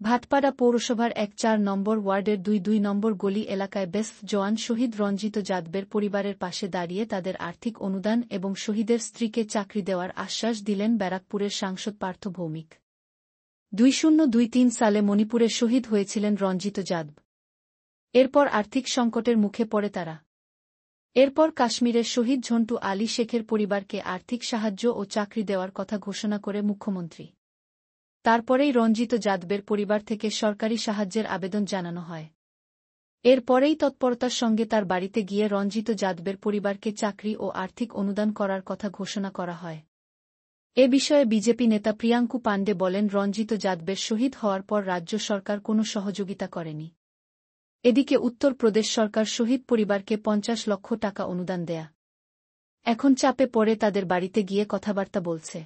ভাটপাড়া পৌরসভার ১-৪ নম্বর ওয়ার্ডের ২-২ নম্বর গলি এলাকায় বেস্ট জওয়ান শহীদ রঞ্জিত যাদবের পরিবারের পাশে দাঁড়িয়ে তাদের আর্থিক অনুদান এবং শহীদের স্ত্রীকে চাকরি দেওয়ার আশ্বাস দিলেন ব্যারাকপুরের সাংসদ পার্থ ভৌমিক। ২০২৩ সালে মণিপুরে শহীদ হয়েছিলেন রঞ্জিত যাদব। এরপর আর্থিক সংকটের মুখে পড়ে তারা। এরপর কাশ্মীরের শহীদ ঝন্টু আলী শেখের পরিবারকে আর্থিক সাহায্য ও চাকরি দেওয়ার কথা ঘোষণা করে মুখ্যমন্ত্রী। তারপরেই রঞ্জিত যাদবের পরিবার থেকে সরকারি সাহায্যের আবেদন জানানো হয়। এরপরেই তৎপরতার সঙ্গে তার বাড়িতে গিয়ে রঞ্জিত যাদবের পরিবারকে চাকরি ও আর্থিক অনুদান করার কথা ঘোষণা করা হয়। এ বিষয়ে বিজেপি নেতা প্রিয়াঙ্কু পাণ্ডে বলেন, রঞ্জিত যাদবের শহীদ হওয়ার পর রাজ্য সরকার কোনো সহযোগিতা করেনি। এদিকে উত্তর প্রদেশ সরকার শহীদ পরিবারকে ৫০ লক্ষ টাকা অনুদান দেয়া। এখন চাপে পড়ে তাদের বাড়িতে গিয়ে কথাবার্তা বলছে।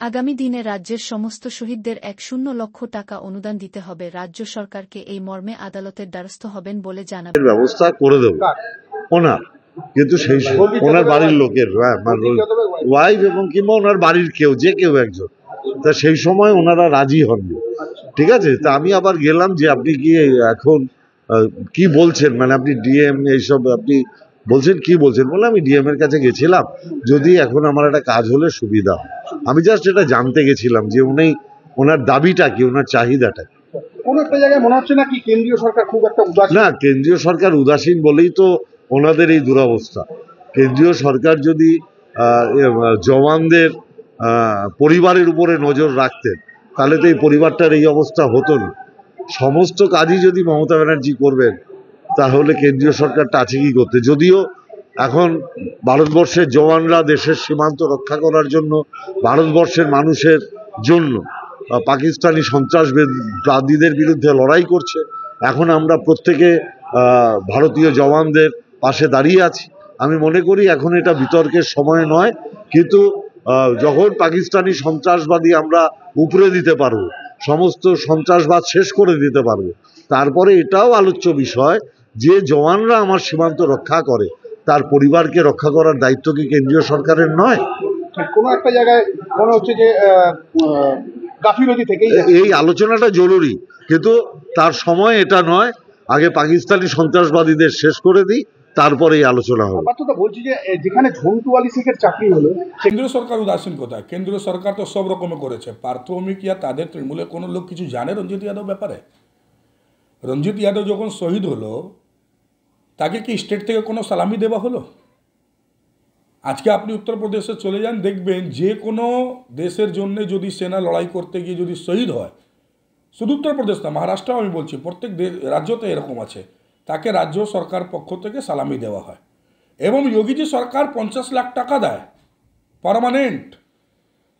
আগামী দিনে রাজ্যের সমস্ত শহীদদের ১০ লক্ষ টাকা অনুদান দিতে হবে। রাজ্য সরকারকে এই মর্মে আদালতের দ্বারস্থ হবেন বলে জানাবেন। ব্যবস্থা করে দেব ওনার, কিন্তু সেই ওনার বাড়ির লোকের ওয়াইফ এবং কিংবা ওনার বাড়ির যে কেউ একজন, তা সেই সময় ওনারা রাজি হননি। ঠিক আছে, তা আমি আবার গেলাম যে আপনি কি এখন কি বলছেন, মানে আপনি ডিএম এইসব আপনি বলছেন কি বলছেন, বলে আমি ডিএম এর কাছে গেছিলাম, যদি এখন আমার একটা কাজ হলে সুবিধা। আমি জাস্ট এটা জানতে গেছিলাম যে ওনার দাবিটা কি, ওনার চাহিদাটা কি। কোন একটা জায়গায় মনে হচ্ছে না কি কেন্দ্রীয় সরকার খুব একটা উদাসীন? না, কেন্দ্রীয় সরকার উদাসীন বলেই তো ওনাদের এই দুরবস্থা। কেন্দ্রীয় সরকার যদি জওয়ানদের পরিবারের উপরে নজর রাখতেন তাহলে তো এই পরিবারটার এই অবস্থা হতো না। সমস্ত কাজই যদি মমতা ব্যানার্জি করবেন তাহলে কেন্দ্রীয় সরকারটা আছে কি করতে। যদিও এখন ভারতবর্ষের জওয়ানরা দেশের সীমান্ত রক্ষা করার জন্য, ভারতবর্ষের মানুষের জন্য পাকিস্তানি সন্ত্রাসবাদীদের বিরুদ্ধে লড়াই করছে। এখন আমরা প্রত্যেকে ভারতীয় জওয়ানদের পাশে দাঁড়িয়ে আছি। আমি মনে করি এখন এটা বিতর্কের সময় নয়, কিন্তু যখন পাকিস্তানি সন্ত্রাসবাদী আমরা উপরে দিতে পারবো, সমস্ত সন্ত্রাসবাদ শেষ করে দিতে পারবো, তারপরে এটাও আলোচ্য বিষয় যে জওয়ানরা আমার সীমান্ত রক্ষা করে তার পরিবারকে রক্ষা করার দায়িত্ব কি কেন্দ্রীয় সরকারের নয়? কোনো একটা জায়গায় মনে হচ্ছে যে গাফিলতি থেকেই এই আলোচনাটা জরুরি, কিন্তু তার সময় এটা নয়। আগে পাকিস্তানি সন্ত্রাসবাদীদের শেষ করে দিই, তারপরে এই আলোচনা হবে। বলছি যে যেখানে ঝন্টু আলী শেখের চাকরি হলো, কেন্দ্রীয় সরকার উদাসীন কোথায়? কেন্দ্রীয় সরকার তো সব রকমের করেছে। পার্থ ভৌমিক ইয়া তাদের তৃণমূলের কোনো লোক কিছু জানে রঞ্জিত যাদব ব্যাপারে? রঞ্জিত যাদব যখন শহীদ হলো তাকে কি স্টেট থেকে কোনো সালামি দেওয়া হলো? আজকে আপনি উত্তরপ্রদেশে চলে যান, দেখবেন যে কোনো দেশের জন্য যদি সেনা লড়াই করতে গিয়ে যদি শহীদ হয়, শুধু উত্তরপ্রদেশ না, মহারাষ্ট্রও আমি বলছি, প্রত্যেক রাজ্যতে এরকম আছে, তাকে রাজ্য সরকার পক্ষ থেকে সালামি দেওয়া হয়। এবং যোগীজি সরকার ৫০ লাখ টাকা দেয় পার্মানেন্ট।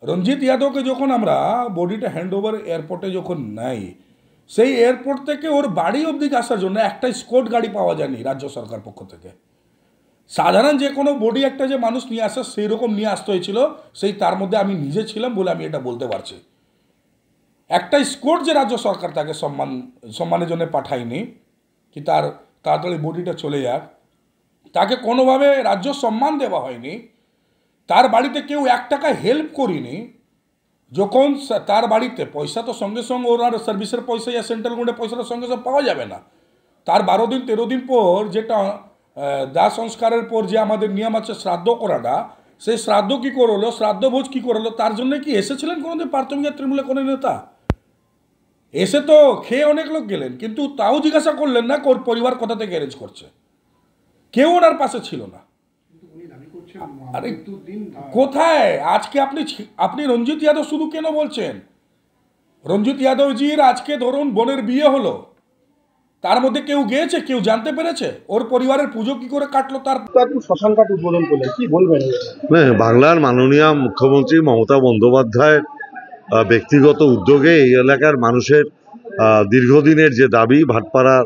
রঞ্জিত যাদবকে যখন আমরা বডিটা হ্যান্ড ওভার এয়ারপোর্টে যখন নেই, সেই এয়ারপোর্ট থেকে ওর বাড়ি অবধি আসার জন্য একটা স্কোর্ট গাড়ি পাওয়া যায়নি রাজ্য সরকার পক্ষ থেকে। সাধারণ যে কোনো বডি একটা যে মানুষ নিয়ে আসে সেই রকম নিয়ে আসতে হয়েছিল, সেই তার মধ্যে আমি নিজে ছিলাম বলে আমি এটা বলতে পারছি। একটা স্কোর্ট যে রাজ্য সরকার তাকে সম্মানের জন্য পাঠায়নি কি তার তাড়াতাড়ি বডিটা চলে যাক, তাকে কোনোভাবে রাজ্য সম্মান দেওয়া হয়নি, তার বাড়িতে কেউ ১ টাকা হেল্প করিনি। যখন তার বাড়িতে পয়সা তো সঙ্গে সঙ্গে ওনার সার্ভিসের পয়সা ইয়া সেন্ট্রাল গভর্নমেন্টের পয়সাটা সঙ্গে সঙ্গে পাওয়া যাবে না। তার ১২ দিন ১৩ দিন পর যেটা দাহ সংস্কারের পর যে আমাদের নিয়ম আছে শ্রাদ্ধ করাটা, সেই শ্রাদ্ধ কী করলো, শ্রাদ্ধ ভোজ কী করলো, তার জন্য কি এসেছিলেন কোনোদিন পার্থ ভৌমিক তৃণমূলের কোনো নেতা? এসে তো খেয়ে অনেক লোক গেলেন, কিন্তু তাও জিজ্ঞাসা করলেন না ওর পরিবার কোথা থেকে অ্যারেঞ্জ করছে। কেউ ওনার পাশে ছিল না। আরে কোথায় আজকে আপনি রঞ্জিত যাদব শুধু কেন বলছেন? রঞ্জিত যাদবজির আজকে ধরুন বোনের বিয়ে হলো, তার মধ্যে কেউ গিয়েছে, কেউ জানতে পেরেছে ওর পরিবারের পুজো কি করে কাটলো? তার শ্মশানঘাট উদ্বোধন করলেন, কি বলবেন? বাংলার মাননীয় মুখ্যমন্ত্রী মমতা বন্দ্যোপাধ্যায়ের ব্যক্তিগত উদ্যোগে এই এলাকার মানুষের দীর্ঘদিনের যে দাবি, ভাটপাড়া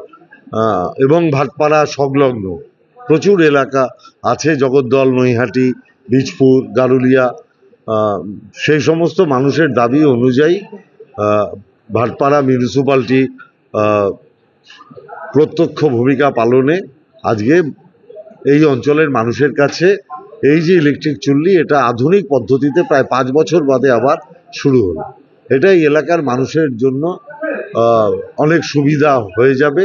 এবং ভাটপাড়া সংলগ্ন প্রচুর এলাকা আছে, জগদ্দল, নৈহাটি, বীজপুর, গারুলিয়া, সেই সমস্ত মানুষের দাবি অনুযায়ী ভাটপাড়া মিউনিসিপ্যালিটি প্রত্যক্ষ ভূমিকা পালনে আজকে এই অঞ্চলের মানুষের কাছে এই যে ইলেকট্রিক চুল্লি, এটা আধুনিক পদ্ধতিতে প্রায় ৫ বছর বাদে আবার শুরু হলো। এটা এই এলাকার মানুষের জন্য অনেক সুবিধা হয়ে যাবে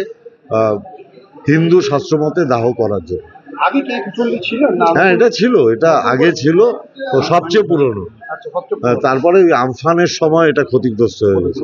হিন্দু শাস্ত্রমতে দাহ করার জন্য। আগে কি কুচন্ডী ছিল না? হ্যাঁ, এটা ছিল, এটা আগে ছিল, তো সবচেয়ে পুরনো। আচ্ছা, সবচেয়ে তারপরে ওই আমফানের সময় এটা ক্ষতিগ্রস্ত হয়ে গেছে।